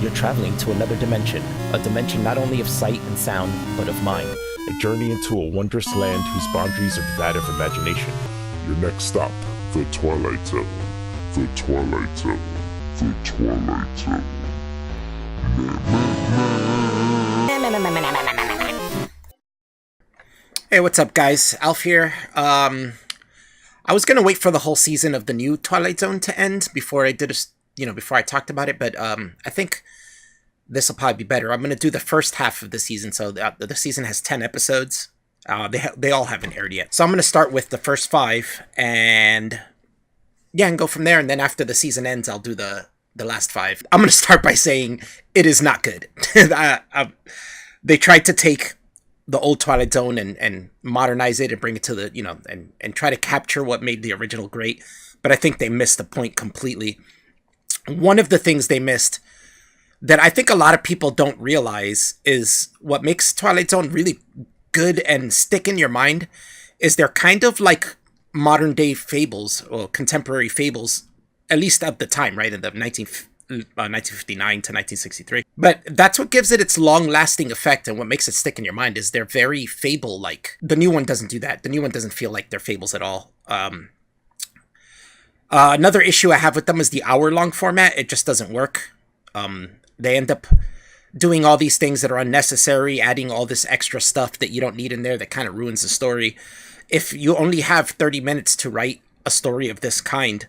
you're traveling to another dimension, a dimension not only of sight and sound, but of mind. A journey into a wondrous land whose boundaries are that of imagination. Your next stop, the Twilight Zone. The Twilight Zone. The Twilight Zone. Hey, what's up, guys? Alf here. I was gonna wait for the whole season of the new Twilight Zone to end before I did before I talked about it, but I think this will probably be better. I'm gonna do the first half of the season, so the season has 10 episodes. They all haven't aired yet, so I'm gonna start with the first 5 and go from there. And then after the season ends, I'll do the last 5. I'm gonna start by saying it is not good. They tried to take the old Twilight Zone and modernize it and bring it to the, and try to capture what made the original great. But I think they missed the point completely. One of the things they missed that I think a lot of people don't realize is what makes Twilight Zone really good and stick in your mind is they're kind of like modern day fables or contemporary fables, at least at the time, right? In the 1959 to 1963. But that's what gives it its long-lasting effect, and what makes it stick in your mind is they're very fable-like. The new one doesn't do that. The new one doesn't feel like they're fables at all. Another issue I have with them is the hour-long format. It just doesn't work. They end up doing all these things that are unnecessary, adding all this extra stuff that you don't need in there that kind of ruins the story. If you only have 30 minutes to write a story of this kind,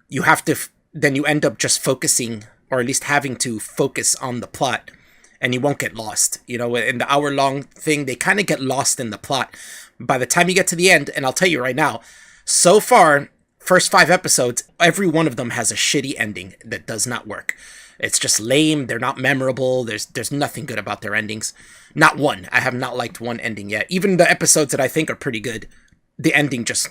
you have to... then you end up just focusing, or at least having to focus on the plot, and you won't get lost. In the hour-long thing, they kind of get lost in the plot. By the time you get to the end, and I'll tell you right now, so far, first 5 episodes, every one of them has a shitty ending that does not work. It's just lame, they're not memorable, there's nothing good about their endings. Not one. I have not liked one ending yet. Even the episodes that I think are pretty good, the ending just,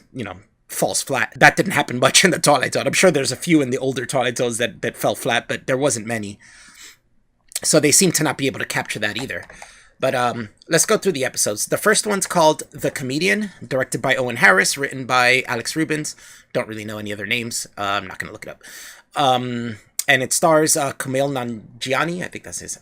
falls flat. That didn't happen much in the Twilight Zone. I'm sure there's a few in the older Twilight Zones that fell flat, but there wasn't many. So they seem to not be able to capture that either. But let's go through the episodes. The first one's called The Comedian, directed by Owen Harris, written by Alex Rubens. Don't really know any other names. I'm not going to look it up. And it stars Kumail Nanjiani. I think that's his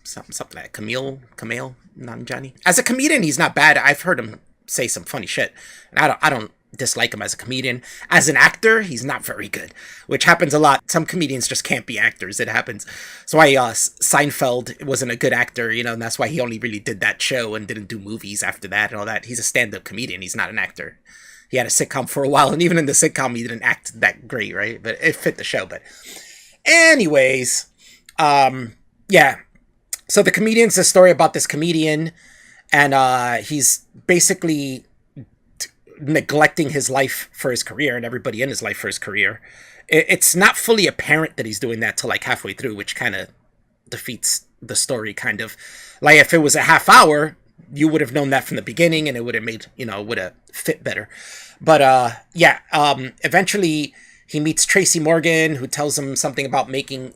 something like Kumail Nanjiani. As a comedian, he's not bad. I've heard him say some funny shit. And I don't dislike him as a comedian. As an actor, he's not very good, which happens a lot. Some comedians just can't be actors. It happens. That's why Seinfeld wasn't a good actor, and that's why he only really did that show and didn't do movies after that and all that. He's a stand-up comedian. He's not an actor. He had a sitcom for a while, and even in the sitcom, he didn't act that great, right? But it fit the show. But anyways, so The Comedian's a story about this comedian, and he's basically neglecting his life for his career and everybody in his life for his career. It's not fully apparent that he's doing that till like halfway through, which kind of defeats the story, kind of. Like, if it was a half hour, you would have known that from the beginning and it would have made, would have fit better. But eventually he meets Tracy Morgan, who tells him something about making,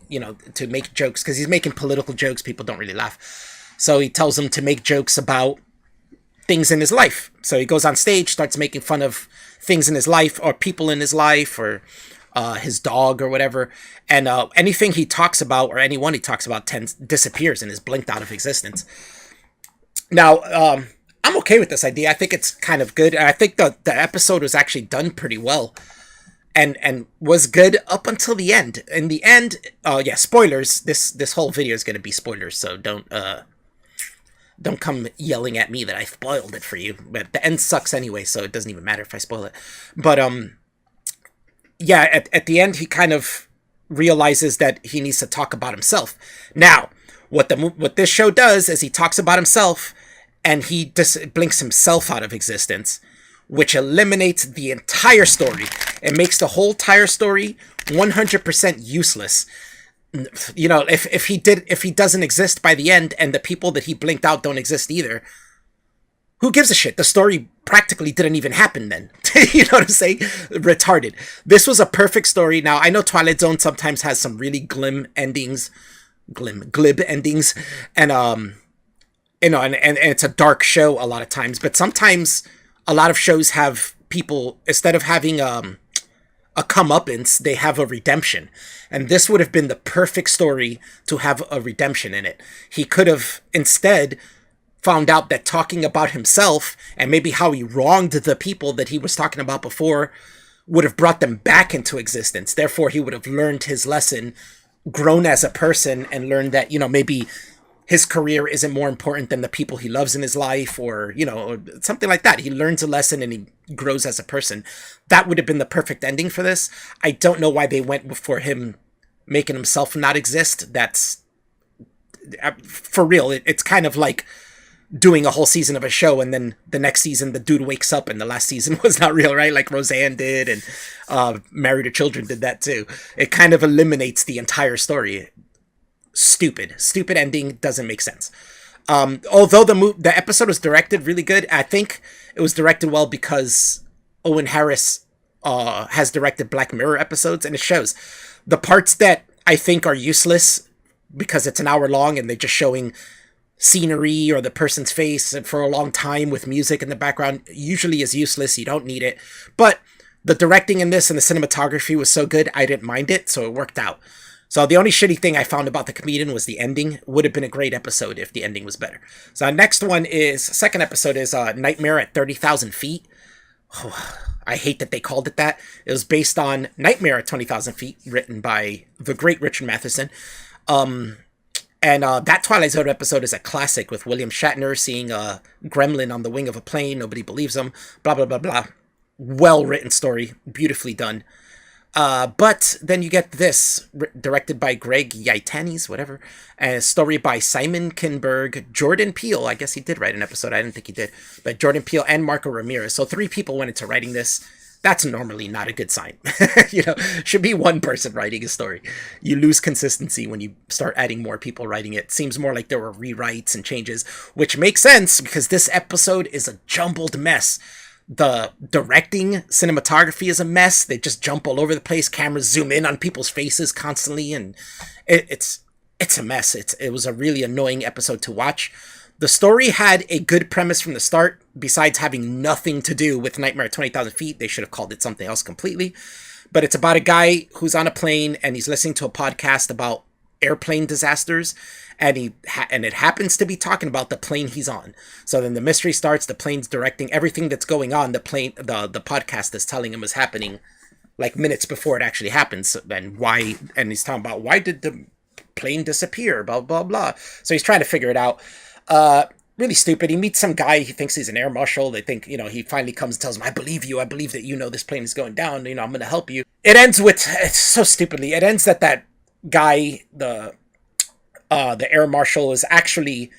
to make jokes, because he's making political jokes. People don't really laugh. So he tells him to make jokes about things in his life. So he goes on stage, starts making fun of things in his life, or people in his life, or his dog, or whatever. And anything he talks about, or anyone he talks about, disappears and is blinked out of existence. Now, I'm okay with this idea. I think it's kind of good. I think the episode was actually done pretty well, and was good up until the end. In the end, spoilers. This whole video is going to be spoilers, so don't come yelling at me that I spoiled it for you. But the end sucks anyway, so it doesn't even matter if I spoil it. But at the end, he kind of realizes that he needs to talk about himself. Now, what this show does is he talks about himself, and he just blinks himself out of existence, which eliminates the entire story. It makes the whole entire story 100% useless. If he doesn't exist by the end, and the people that he blinked out don't exist either, who gives a shit? The story practically didn't even happen then. You know what I'm saying? Retarded. This was a perfect story. Now, I know Twilight Zone sometimes has some really glib endings, and and it's a dark show a lot of times, but sometimes a lot of shows have people, instead of having a comeuppance, they have a redemption. And this would have been the perfect story to have a redemption in it. He could have instead found out that talking about himself and maybe how he wronged the people that he was talking about before would have brought them back into existence. Therefore, he would have learned his lesson, grown as a person, and learned that, maybe his career isn't more important than the people he loves in his life, or, something like that. He learns a lesson and he grows as a person. That would have been the perfect ending for this. I don't know why they went for him making himself not exist. That's, for real, it's kind of like doing a whole season of a show and then the next season the dude wakes up and the last season was not real, right? Like Roseanne did, and Married to Children did that too. It kind of eliminates the entire story. Stupid ending, doesn't make sense. Although the episode was directed really good, I think it was directed well because Owen Harris has directed Black Mirror episodes, and it shows. The parts that I think are useless because it's an hour long and they're just showing scenery or the person's face for a long time with music in the background usually is useless. You don't need it. But the directing in this and the cinematography was so good, I didn't mind it, so it worked out. So the only shitty thing I found about the comedian was the ending. Would have been a great episode if the ending was better. So next one is, second episode is Nightmare at 30,000 Feet. Oh, I hate that they called it that. It was based on Nightmare at 20,000 Feet, written by the great Richard Matheson. And that Twilight Zone episode is a classic, with William Shatner seeing a gremlin on the wing of a plane. Nobody believes him. Blah, blah, blah, blah. Well-written story. Beautifully done. But then you get this, directed by Greg Yaitanes, whatever. A story by Simon Kinberg, Jordan Peele. I guess he did write an episode. I didn't think he did. But Jordan Peele and Marco Ramirez. So 3 people went into writing this. That's normally not a good sign. Should be one person writing a story. You lose consistency when you start adding more people writing it. Seems more like there were rewrites and changes, which makes sense because this episode is a jumbled mess. The directing, cinematography is a mess. They just jump all over the place. Cameras zoom in on people's faces constantly, and it's a mess. It was a really annoying episode to watch. The story had a good premise from the start, besides having nothing to do with Nightmare at 20,000 Feet. They should have called it something else completely. But it's about a guy who's on a plane and he's listening to a podcast about airplane disasters, and it happens to be talking about the plane he's on. So then the mystery starts. The plane's directing everything that's going on. The podcast is telling him is happening like minutes before it actually happens. And why? And he's talking about, why did the plane disappear? Blah, blah, blah. So he's trying to figure it out. Really stupid. He meets some guy. He thinks he's an air marshal. They think, he finally comes and tells him, I believe you. I believe that this plane is going down. I'm going to help you. It ends with, it's so stupidly, it ends that guy, the air marshal, is actually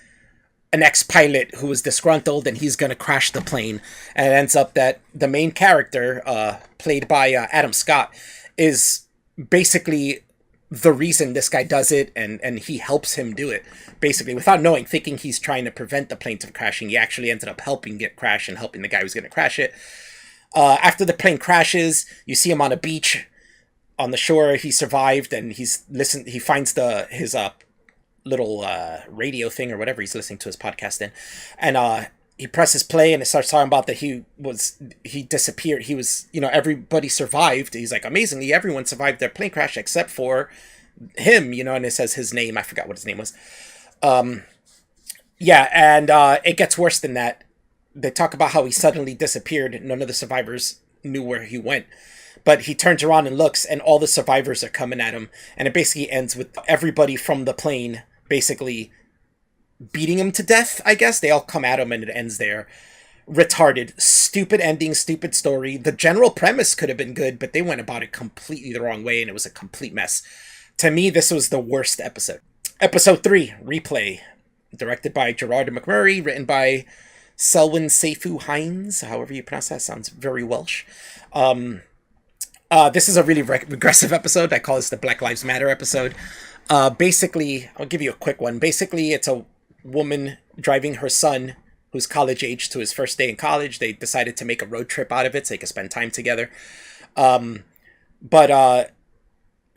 an ex-pilot who was disgruntled, and he's going to crash the plane. And it ends up that the main character, played by Adam Scott, is basically the reason this guy does it, and he helps him do it, basically, without knowing, thinking he's trying to prevent the plane from crashing. He actually ended up helping it crash and helping the guy who's going to crash it. After the plane crashes, you see him on a beach, on the shore. He survived, and he finds his little radio thing or whatever he's listening to his podcast in, and he presses play, and it starts talking about that he disappeared. He was, everybody survived. He's like, amazingly, everyone survived their plane crash except for him, and it says his name. I forgot what his name was. It gets worse than that. They talk about how he suddenly disappeared. None of the survivors knew where he went. But he turns around and looks, and all the survivors are coming at him. And it basically ends with everybody from the plane basically beating him to death, I guess. They all come at him, and it ends there. Retarded. Stupid ending, stupid story. The general premise could have been good, but they went about it completely the wrong way, and it was a complete mess. To me, this was the worst episode. Episode 3, Replay. Directed by Gerard McMurray, written by Selwyn Seyfu Hines, however you pronounce that. Sounds very Welsh. This is a really regressive episode. I call this the Black Lives Matter episode. Basically, I'll give you a quick one. Basically, it's a woman driving her son, who's college age, to his first day in college. They decided to make a road trip out of it so they could spend time together. But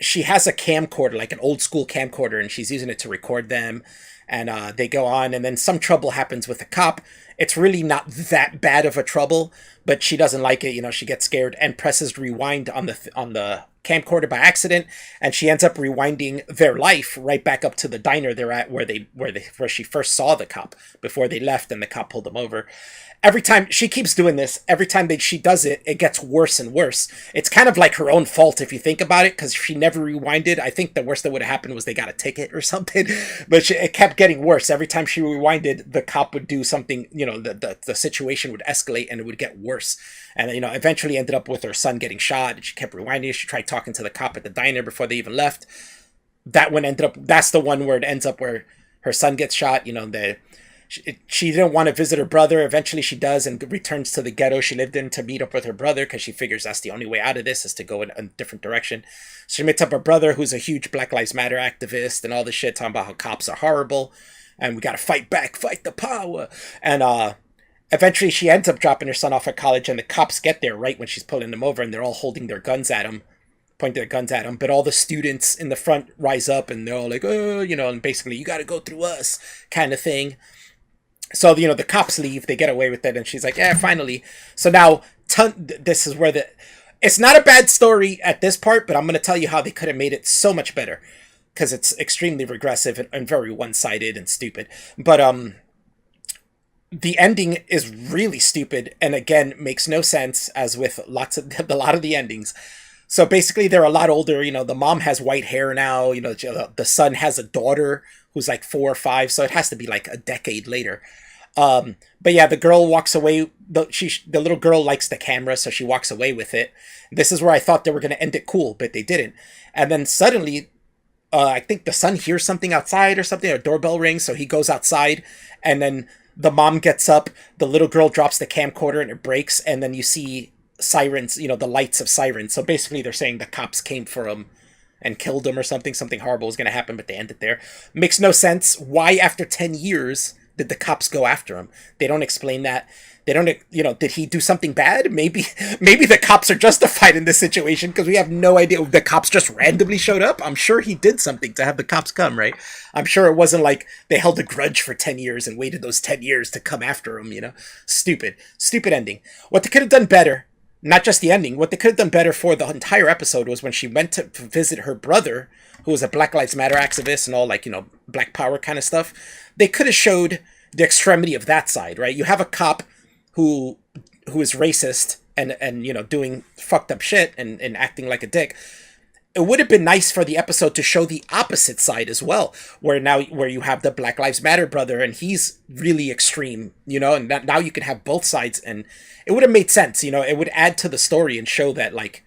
she has a camcorder, like an old school camcorder, and she's using it to record them. And they go on, and then some trouble happens with the cop. It's really not that bad of a trouble, but she doesn't like it. She gets scared and presses rewind on the camcorder by accident, and she ends up rewinding their life right back up to the diner they're at, where she first saw the cop before they left, and the cop pulled them over. Every time she keeps doing this, every time she does it, it gets worse and worse. It's kind of like her own fault if you think about it, because she never rewinded. I think the worst that would have happened was they got a ticket or something, but it kept getting worse. Every time she rewinded, the cop would do something, the situation would escalate and it would get worse. And, eventually ended up with her son getting shot, and she kept rewinding. She tried talking to the cop at the diner before they even left. That's the one where it ends up where her son gets shot. She didn't want to visit her brother. Eventually she does and returns to the ghetto she lived in to meet up with her brother, because she figures that's the only way out of this is to go in a different direction. She meets up her brother, who's a huge Black Lives Matter activist and all this shit, talking about how cops are horrible and we got to fight back, fight the power. And eventually she ends up dropping her son off at college, and the cops get there right when she's pulling them over, and they're all holding their guns at him, point their guns at him. But all the students in the front rise up, and they're all like, oh, and basically, you got to go through us kind of thing. So, the cops leave, they get away with it, and she's like, yeah, finally. So now, this is where it's not a bad story at this part, but I'm going to tell you how they could have made it so much better, because it's extremely regressive and very one-sided and stupid. But, the ending is really stupid, and again, makes no sense, as with a lot of the endings. So basically, they're a lot older. The mom has white hair now. The son has a daughter who's like 4 or 5, so it has to be like a decade later. But yeah, the girl walks away. The little girl likes the camera, so she walks away with it. This is where I thought they were going to end it cool, but they didn't. And then suddenly, I think the son hears something outside or something. A doorbell rings, so he goes outside, and then the mom gets up. The little girl drops the camcorder, and it breaks, and then you see sirens, the lights of sirens. So basically they're saying the cops came for him and killed him or something horrible was going to happen, but they end it there. Makes no sense. Why after 10 years did the cops go after him? They don't explain that. They don't, did he do something bad? Maybe the cops are justified in this situation, because we have no idea. The cops just randomly showed up. I'm sure he did something to have the cops come, right? I'm sure it wasn't like they held a grudge for 10 years and waited those 10 years to come after him, Stupid ending. What they could have done better, not just the ending, what they could have done better for the entire episode was when she went to visit her brother, who was a Black Lives Matter activist and all, like, Black Power kind of stuff. They could have showed the extremity of that side, right? You have a cop who is racist and doing fucked up shit and acting like a dick. It would have been nice for the episode to show the opposite side as well, where you have the Black Lives Matter brother, and he's really extreme, and now you can have both sides, and it would have made sense, it would add to the story and show that, like,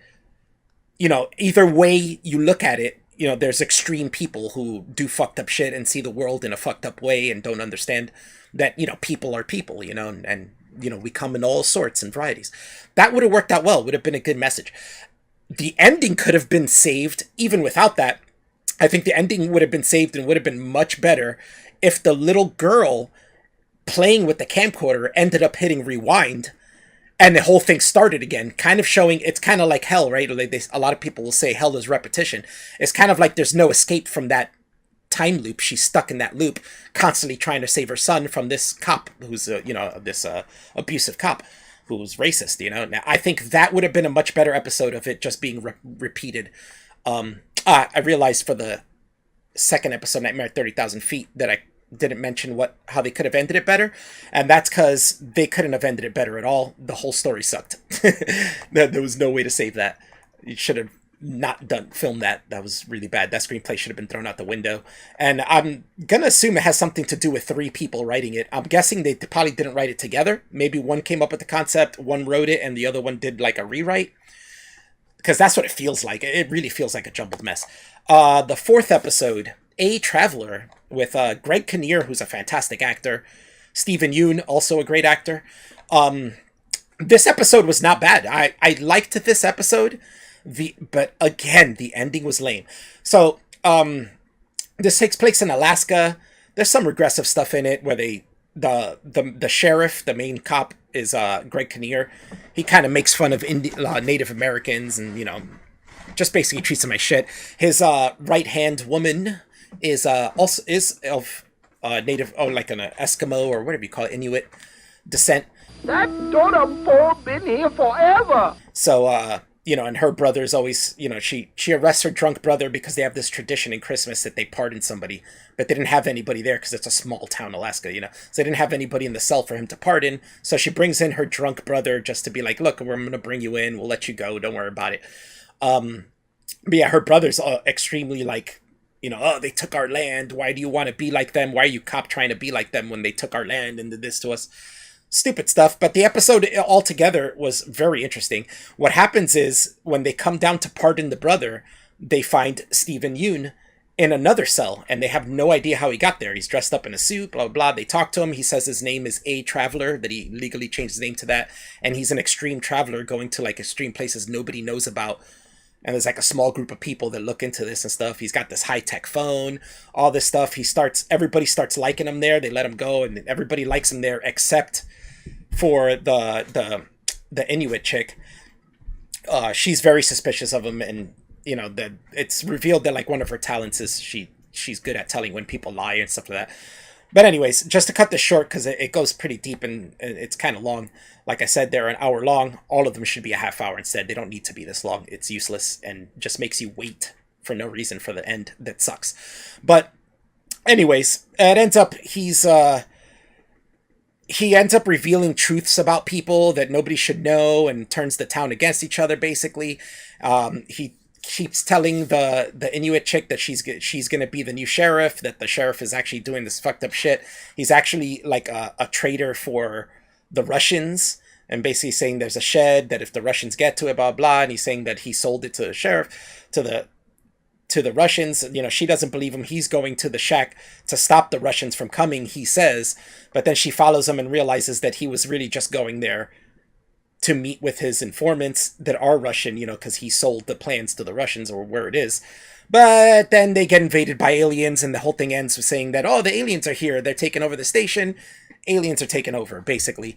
either way you look at it, there's extreme people who do fucked up shit and see the world in a fucked up way and don't understand that, people are people, and we come in all sorts and varieties. That would have worked out well, would have been a good message. The ending could have been saved even without that. I think the ending would have been saved and would have been much better if the little girl playing with the camcorder ended up hitting rewind and the whole thing started again, kind of showing it's kind of like hell, right? Like a lot of people will say hell is repetition. It's kind of like there's no escape from that time loop. She's stuck in that loop, constantly trying to save her son from this cop who's, this abusive cop who's racist, Now, I think that would have been a much better episode of it just being repeated. I realized for the second episode, Nightmare at 30,000 Feet, that I didn't mention how they could have ended it better, and that's because they couldn't have ended it better at all. The whole story sucked. There was no way to save that. You should have not filmed that. That was really bad. That screenplay should have been thrown out the window. And I'm gonna assume it has something to do with 3 people writing it. I'm guessing they probably didn't write it together. Maybe one came up with the concept, one wrote it, and the other one did like a rewrite. Because that's what it feels like. It really feels like a jumbled mess. The 4th episode, A Traveler, with Greg Kinnear, who's a fantastic actor. Stephen Yeun, also a great actor. This episode was not bad. I liked this episode. But again, the ending was lame. So, this takes place in Alaska. There's some regressive stuff in it where the sheriff, the main cop, is Greg Kinnear. He kind of makes fun of Native Americans and just basically treats him like shit. His right hand woman is also is of native, like an Eskimo or whatever you call it, Inuit descent. That daughter boy been here forever. So and her brother's always, she arrests her drunk brother because they have this tradition in Christmas that they pardon somebody, but they didn't have anybody there because it's a small town, Alaska, so they didn't have anybody in the cell for him to pardon. So she brings in her drunk brother just to be like, look, I'm going to bring you in. We'll let you go. Don't worry about it. But yeah, her brother's extremely like, they took our land. Why do you want to be like them? Why are you cop trying to be like them when they took our land and did this to us? Stupid stuff. But the episode altogether was very interesting. What happens is when they come down to pardon the brother, they find Stephen Yoon in another cell, and they have no idea how he got there. He's dressed up in a suit, blah, blah, blah. They talk to him. He says his name is A Traveler, that he legally changed his name to that. And he's an extreme traveler going to like extreme places nobody knows about. And there's like a small group of people that look into this and stuff. He's got this high-tech phone, all this stuff. Everybody starts liking him there. They let him go, and everybody likes him there except for the Inuit chick. She's very suspicious of him, and that it's revealed that like one of her talents is she's good at telling when people lie and stuff like that. But anyways, just to cut this short, because it goes pretty deep and it's kind of long. Like I said, they're an hour long. All of them should be a half hour instead. They don't need to be this long. It's useless and just makes you wait for no reason for the end. That sucks. But anyways, it ends up he ends up revealing truths about people that nobody should know and turns the town against each other, basically. He keeps telling the Inuit chick that she's going to be the new sheriff, that the sheriff is actually doing this fucked up shit. He's actually like a traitor for the Russians, and basically saying there's a shed that if the Russians get to it, blah, blah, and he's saying that he sold it to the sheriff, to the Russians. She doesn't believe him. He's going to the shack to stop the Russians from coming, he says. But then she follows him and realizes that he was really just going there to meet with his informants that are Russian, because he sold the plans to the Russians, or where it is. But then they get invaded by aliens, and the whole thing ends with saying that, oh, the aliens are here. They're taking over the station. Aliens are taking over, basically.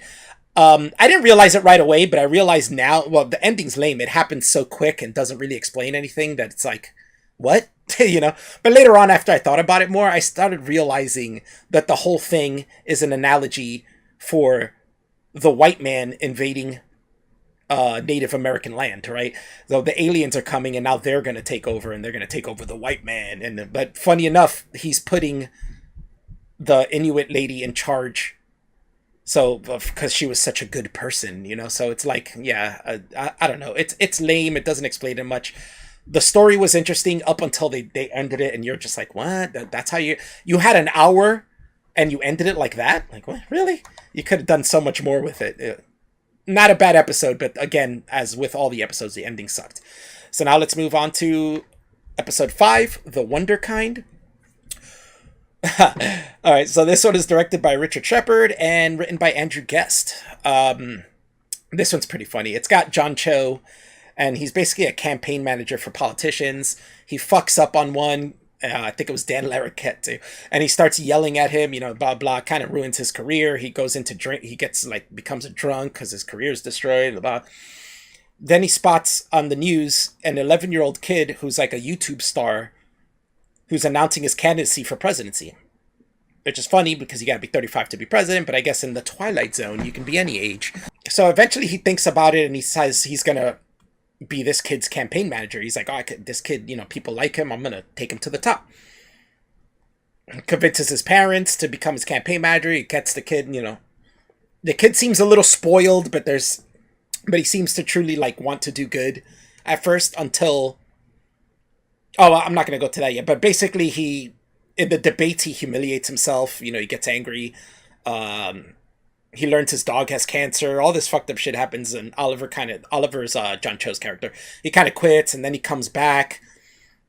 I didn't realize it right away, but I realize now, well, the ending's lame. It happens so quick and doesn't really explain anything that it's like, what? But later on, after I thought about it more, I started realizing that the whole thing is an analogy for the white man invading Native American land, right? So the aliens are coming, and now they're going to take over, and they're going to take over the white man. But funny enough, he's putting the Inuit lady in charge. So, because she was such a good person, so it's like, yeah, I don't know. It's lame. It doesn't explain it much. The story was interesting up until they ended it, and you're just like, what? That's how you had an hour and you ended it like that? Like, what? Really? You could have done so much more with it. Not a bad episode, but again, as with all the episodes, the ending sucked. So now let's move on to episode 5, The Wunderkind. All right, so this one is directed by Richard Shepard and written by Andrew Guest. This one's pretty funny. It's got John Cho, and he's basically a campaign manager for politicians. He fucks up on one. I think it was Dan Larroquette too. And he starts yelling at him, blah, blah, kind of ruins his career. He goes into drink. He becomes a drunk because his career is destroyed, blah, blah. Then he spots on the news an 11-year-old kid who's like a YouTube star who's announcing his candidacy for presidency. Which is funny because you gotta be 35 to be president, but I guess in the Twilight Zone, you can be any age. So eventually he thinks about it and he says he's gonna be this kid's campaign manager. He's like, this kid, people like him. I'm gonna take him to the top. Convinces his parents to become his campaign manager. He gets the kid, the kid seems a little spoiled, but he seems to truly want to do good at first until, I'm not gonna go to that yet, but basically in the debates, he humiliates himself. He gets angry. He learns his dog has cancer. All this fucked up shit happens, and Oliver's John Cho's character. He kind of quits, and then he comes back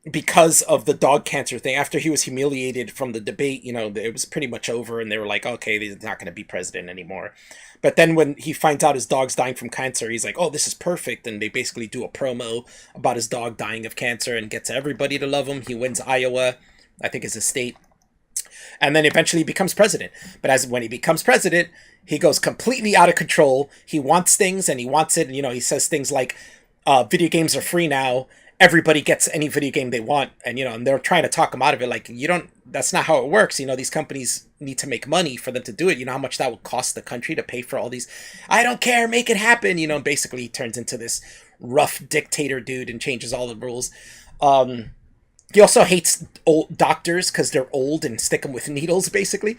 because of the dog cancer thing. After he was humiliated from the debate, it was pretty much over, and they were like, okay, he's not going to be president anymore. But then when he finds out his dog's dying from cancer, he's like, oh, this is perfect. And they basically do a promo about his dog dying of cancer and gets everybody to love him. He wins Iowa, I think is his state. And then eventually he becomes president. But when he becomes president, he goes completely out of control. He wants things and he wants it. And, he says things like, video games are free now. everybody gets any video game they want, and and they're trying to talk him out of it, like, that's not how it works. These companies need to make money for them to do it. You know how much that would cost the country to pay for all these, I don't care, make it happen. Basically he turns into this rough dictator dude and changes all the rules. He also hates old doctors because they're old and stick them with needles, basically.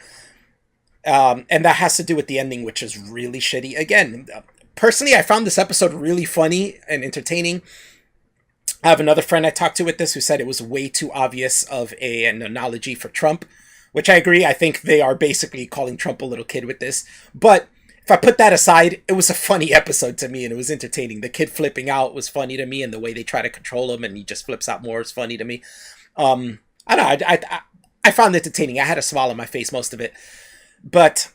And that has to do with the ending, which is really shitty. Again, personally, I found this episode really funny and entertaining. I have another friend I talked to with this who said it was way too obvious of an analogy for Trump, which I agree. I think they are basically calling Trump a little kid with this. But if I put that aside, it was a funny episode to me, and it was entertaining. The kid flipping out was funny to me, and the way they try to control him and he just flips out more is funny to me. I don't know. I found it entertaining. I had a smile on my face most of it. But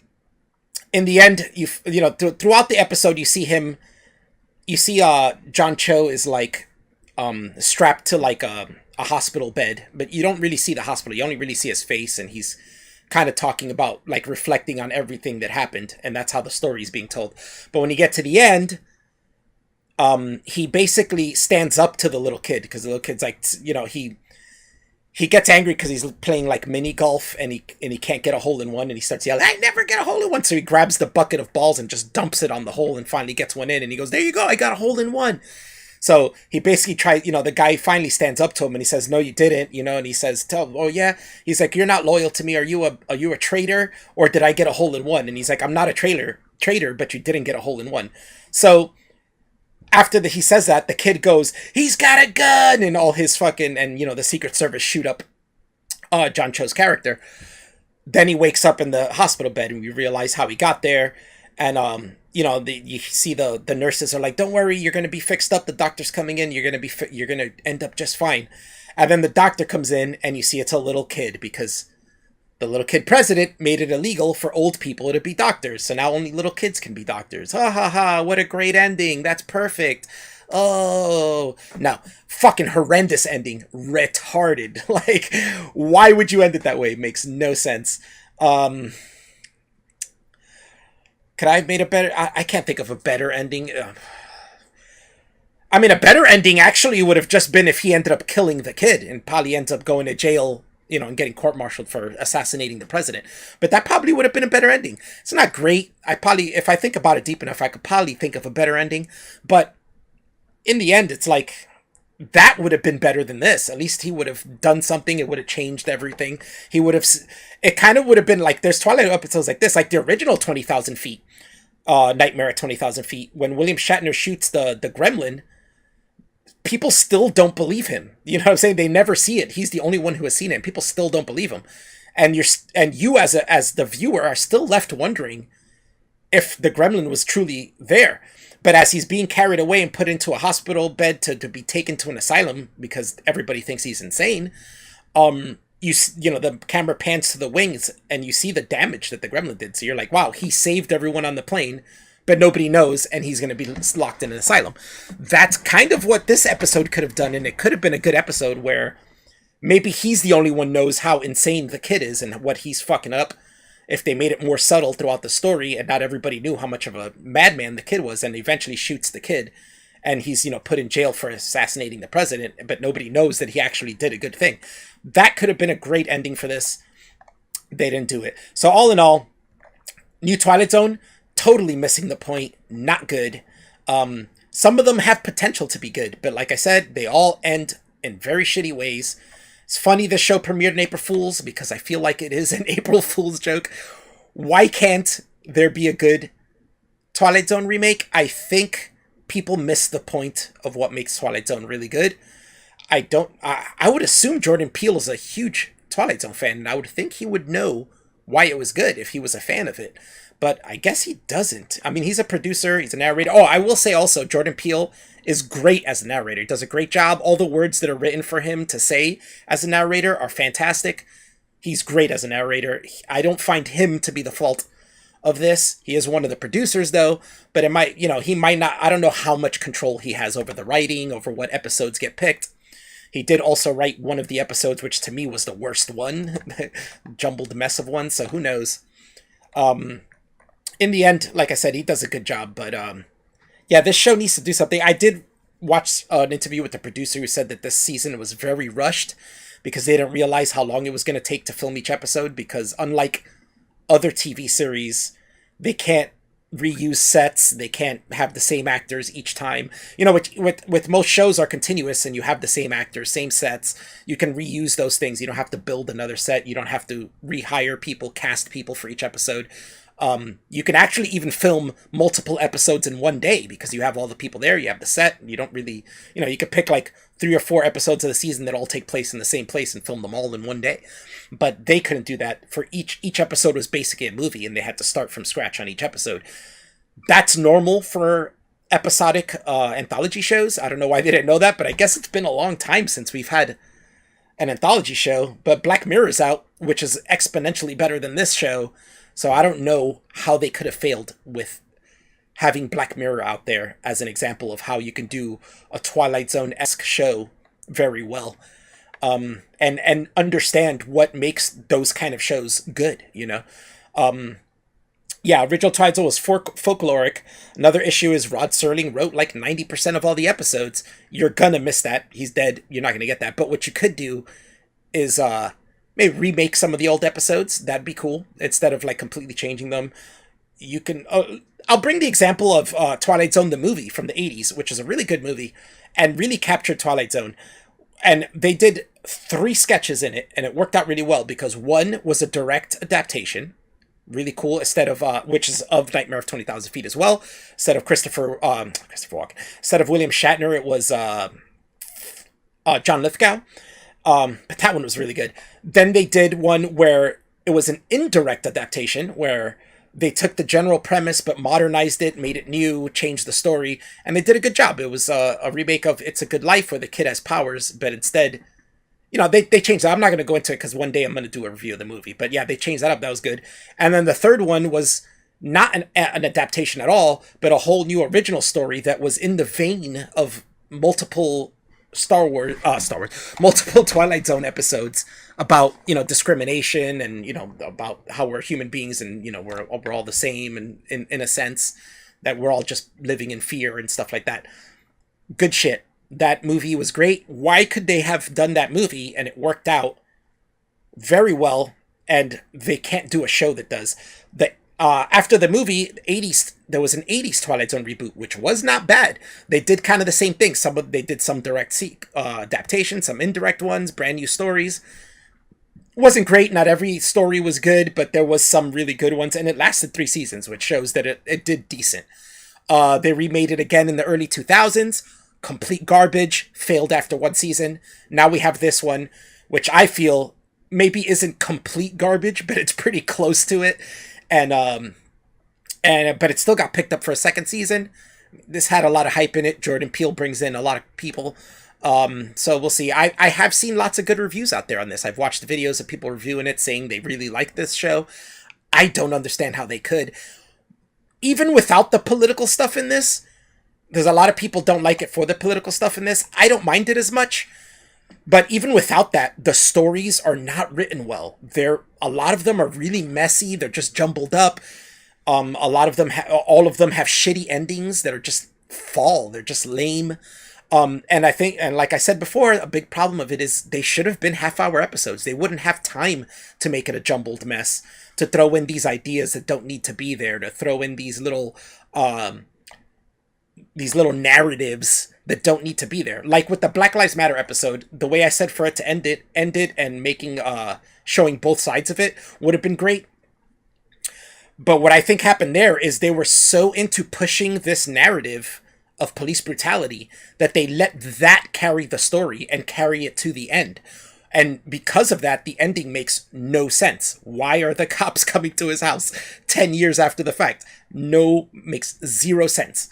in the end, throughout the episode, you see John Cho is like strapped to like a hospital bed, but you don't really see the hospital. You only really see his face, and he's kind of talking about, like, reflecting on everything that happened, and that's how the story is being told. But when you get to the end, he basically stands up to the little kid, because the little kid's like, he gets angry because he's playing like mini golf, and he can't get a hole in one, and he starts yelling, I never get a hole in one. So he grabs the bucket of balls and just dumps it on the hole, and finally gets one in, and he goes, there you go, I got a hole in one. So he basically tries, the guy finally stands up to him and he says, no, you didn't, and he says, oh yeah. He's like, you're not loyal to me. Are you a traitor, or did I get a hole in one? And he's like, I'm not a traitor, but you didn't get a hole in one. So after he says that, the kid goes, he's got a gun, and all his fucking, and the Secret Service shoot up John Cho's character. Then he wakes up in the hospital bed, and we realize how he got there. And you see the nurses are like, don't worry, you're going to be fixed up. The doctor's coming in. You're going to end up just fine. And then the doctor comes in, and you see it's a little kid, because the little kid president made it illegal for old people to be doctors. So now only little kids can be doctors. Ha ha ha. What a great ending. That's perfect. Oh, now fucking horrendous ending. Retarded. Like, why would you end it that way? It makes no sense. Could I have made a better... I can't think of a better ending. I mean, a better ending actually would have just been if he ended up killing the kid and probably ends up going to jail, and getting court-martialed for assassinating the president. But that probably would have been a better ending. It's not great. If I think about it deep enough, I could probably think of a better ending. But in the end, it's like, that would have been better than this. At least he would have done something. It would have changed everything. It kind of would have been like, there's Twilight episodes like this, like the original 20,000 Feet, Nightmare at 20,000 Feet. When William Shatner shoots the gremlin, people still don't believe him. You know what I'm saying? They never see it. He's the only one who has seen it, and people still don't believe him. And you as the viewer are still left wondering if the gremlin was truly there. But as he's being carried away and put into a hospital bed to be taken to an asylum because everybody thinks he's insane, the camera pans to the wings and you see the damage that the gremlin did. So you're like, wow, he saved everyone on the plane, but nobody knows, and he's going to be locked in an asylum. That's kind of what this episode could have done, and it could have been a good episode where maybe he's the only one knows how insane the kid is and what he's fucking up. If they made it more subtle throughout the story and not everybody knew how much of a madman the kid was, and eventually shoots the kid, and he's, put in jail for assassinating the president, but nobody knows that he actually did a good thing. That could have been a great ending for this. They didn't do it. So all in all, new Twilight Zone, totally missing the point. Not good. Some of them have potential to be good, but like I said, they all end in very shitty ways. It's funny the show premiered in April Fool's, because I feel like it is an April Fool's joke. Why can't there be a good Twilight Zone remake? I think people miss the point of what makes Twilight Zone really good. I would assume Jordan Peele is a huge Twilight Zone fan, and I would think he would know why it was good if he was a fan of it. But I guess he doesn't. I mean, he's a producer, he's a narrator. Oh, I will say also, Jordan Peele is great as a narrator. He does a great job. All the words that are written for him to say as a narrator are fantastic. He's great as a narrator. I don't find him to be the fault of this. He is one of the producers, though, but it might, he might not, I don't know how much control he has over the writing, over what episodes get picked. He did also write one of the episodes, which to me was the worst one, jumbled mess of one, so who knows. In the end, like I said, he does a good job, but yeah, this show needs to do something. I did watched an interview with the producer who said that this season was very rushed because they didn't realize how long it was going to take to film each episode, because unlike other TV series, they can't reuse sets, they can't have the same actors each time. You know, with most shows are continuous and you have the same actors, same sets, you can reuse those things. You don't have to build another set, you don't have to rehire people, cast people for each episode. You can actually even film multiple episodes in one day because you have all the people there, you have the set, you don't really, you know, you could pick like 3 or 4 episodes of the season that all take place in the same place and film them all in one day. But they couldn't do that. For each episode was basically a movie, and they had to start from scratch on each episode. That's normal for episodic anthology shows. I don't know why they didn't know that, but I guess it's been a long time since we've had an anthology show. But Black Mirror's out, which is exponentially better than this show. So I don't know how they could have failed with having Black Mirror out there as an example of how you can do a Twilight Zone-esque show very well. And understand what makes those kind of shows good, you know? Yeah, original Twilight Zone was folkloric. Another issue is Rod Serling wrote like 90% of all the episodes. You're gonna miss that. He's dead. You're not gonna get that. But what you could do is maybe remake some of the old episodes. That'd be cool. Instead of like completely changing them. You can... I'll bring the example of Twilight Zone, the movie from the 80s, which is a really good movie, and really captured Twilight Zone. And they did 3 sketches in it, and it worked out really well, because one was a direct adaptation, really cool, instead of, which is of Nightmare of 20,000 Feet as well. Instead of Christopher Walken. Instead of William Shatner, it was John Lithgow. But that one was really good. Then they did one where it was an indirect adaptation, where they took the general premise but modernized it, made it new, changed the story, and they did a good job. It was a remake of It's a Good Life, where the kid has powers, but instead, you know, they changed that. I'm not going to go into it because one day I'm going to do a review of the movie, but yeah, they changed that up. That was good. And then the third one was not an adaptation at all, but a whole new original story that was in the vein of multiple multiple Twilight Zone episodes about, you know, discrimination and, you know, about how we're human beings and, you know, we're all the same, and in a sense that we're all just living in fear and stuff like that. Good shit. That movie was great. Why could they have done that movie and it worked out very well, and they can't do a show that does? After the movie, 80s, there was an 80s Twilight Zone reboot, which was not bad. They did kind of the same thing. They did some direct adaptations, some indirect ones, brand new stories. Wasn't great. Not every story was good, but there was some really good ones, and it lasted 3 seasons, which shows that it did decent. They remade it again in the early 2000s. Complete garbage. Failed after 1 season. Now we have this one, which I feel maybe isn't complete garbage, but it's pretty close to it. But it still got picked up for a 2nd season. This had a lot of hype in it. Jordan Peele brings in a lot of people. So we'll see. I have seen lots of good reviews out there on this. I've watched the videos of people reviewing it, saying they really like this show. I don't understand how they could. Even without the political stuff in this, there's a lot of people don't like it for the political stuff in this. I don't mind it as much. But even without that, the stories are not written well. A lot of them are really messy. They're just jumbled up. A lot of them, all of them have shitty endings that are just they're just lame. And I think, and like I said before, a big problem of it is they should have been half-hour episodes. They wouldn't have time to make it a jumbled mess, to throw in these ideas that don't need to be there, to throw in these little narratives that don't need to be there. Like with the Black Lives Matter episode, the way I said for it to end it, and making showing both sides of it would have been great. But what I think happened there is they were so into pushing this narrative of police brutality that they let that carry the story and carry it to the end. And because of that, the ending makes no sense. Why are the cops coming to his house 10 years after the fact? Makes 0 sense.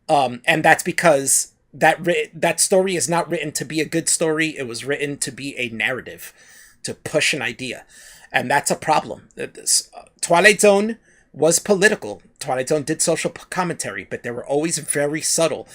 And that's because that story is not written to be a good story. It was written to be a narrative, to push an idea. And that's a problem. Twilight Zone was political. Twilight Zone did social commentary, but they were always very subtle.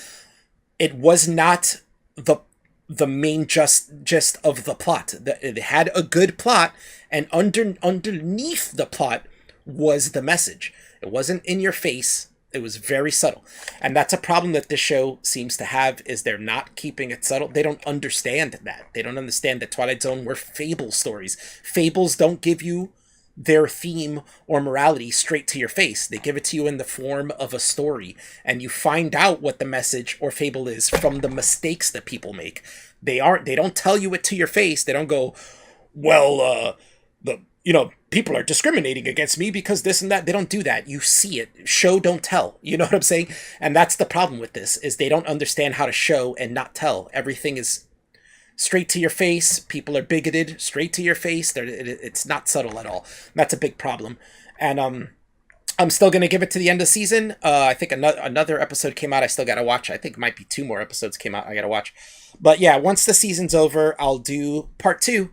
It was not the main gist of the plot. It had a good plot, and underneath the plot was the message. It wasn't in your face. It was very subtle. And that's a problem that this show seems to have, is they're not keeping it subtle. They don't understand that. They don't understand that Twilight Zone were fable stories. Fables don't give you their theme or morality straight to your face. They give it to you in the form of a story, and you find out what the message or fable is from the mistakes that people make. They don't tell you it to your face. They don't go, well, people are discriminating against me because this and that. They don't do that. You see it. Show, don't tell. You know what I'm saying? And that's the problem with this, is they don't understand how to show and not tell. Everything is straight to your face. People are bigoted, straight to your face. It's not subtle at all. That's a big problem. And I'm still going to give it to the end of the season. I think another episode came out I still got to watch. I think it might be 2 more episodes came out I got to watch. But yeah, once the season's over, I'll do part 2.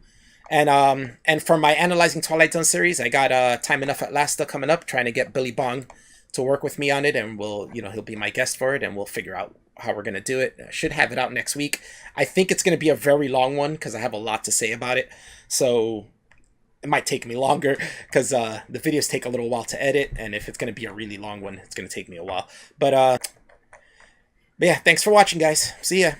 And for my Analyzing Twilight Zone series, I got Time Enough at Last still coming up, trying to get Billy Bong to work with me on it, and he'll be my guest for it, and we'll figure out how we're going to do it. I should have it out next week. I think it's going to be a very long one because I have a lot to say about it. So it might take me longer because the videos take a little while to edit, and if it's going to be a really long one, it's going to take me a while. But yeah, thanks for watching, guys. See ya.